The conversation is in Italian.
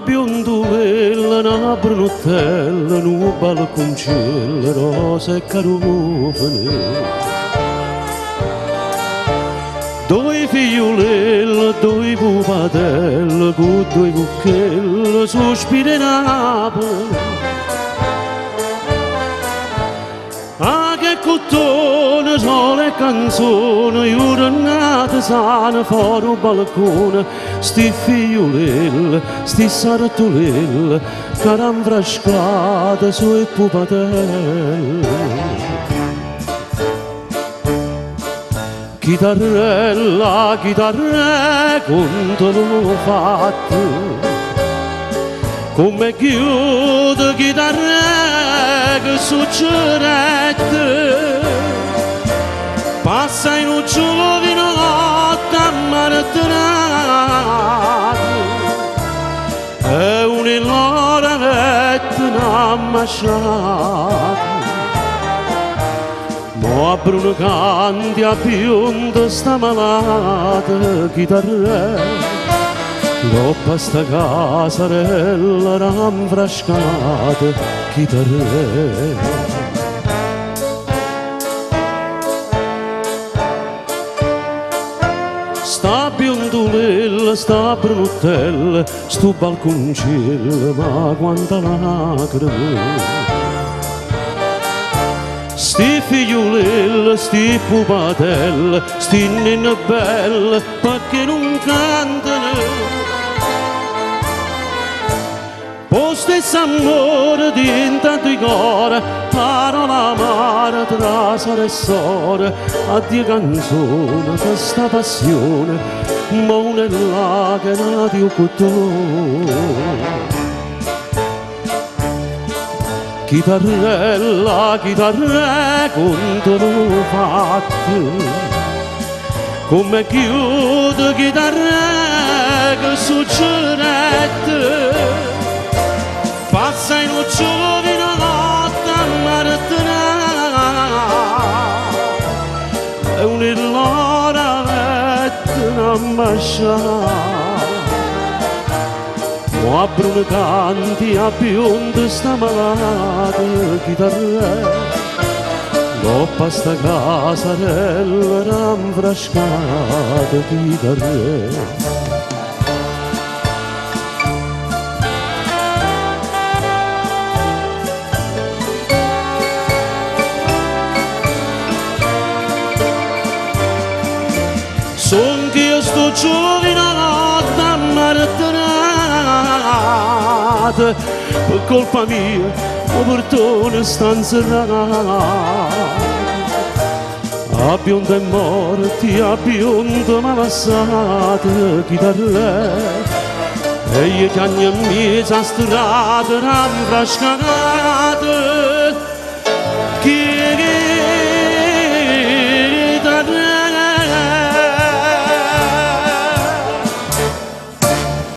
biondolella, una brunotella, un balconcello, rosa e carofane. Due figliolelle, due pupatelle, con due cucchielle, sospira Napoli. Ah, che cottone, sole e canzone, giornate sane fuori un balcone, sti figliolelle, sti sartolelle, che han frascate sui pupatelle. Chitarrella, chitarre, contano fatto, come chiude chitarre che succedette, passa in un giovine notte a marattonare, e un'ora vette ammasciata. Mo a Bruno canti a bionda sta malata chitarra, l'oppa sta casarella ranfrascata chitarra. Sta biondolella, sta brunotella, sto balconcello, ma quanta lacrime. Sti figliolelle, sti pupatelle, sti ninne belle, perché non cantano? Po stesso amore di intanto i cuore, parola amara tra sore e sore, addio canzone, questa passione, ma una è là che nadio con tu. Chitarrella, chitarre, contano fatti, come chiude chitarre che succedette, passa in un giovine notte a marattonare, e un'ora vette ammasciata. Mo a Bruno canti a bionda sta malata chitarra, l'oppa sta casarella ranfrascata chitarra. Son che io sto giovine notte a marattonare, per colpa mia, o portone sta inserrata. A bionda e morti, a bionda ma passata chitarra, e gli cagni a mia strada ranfrascata.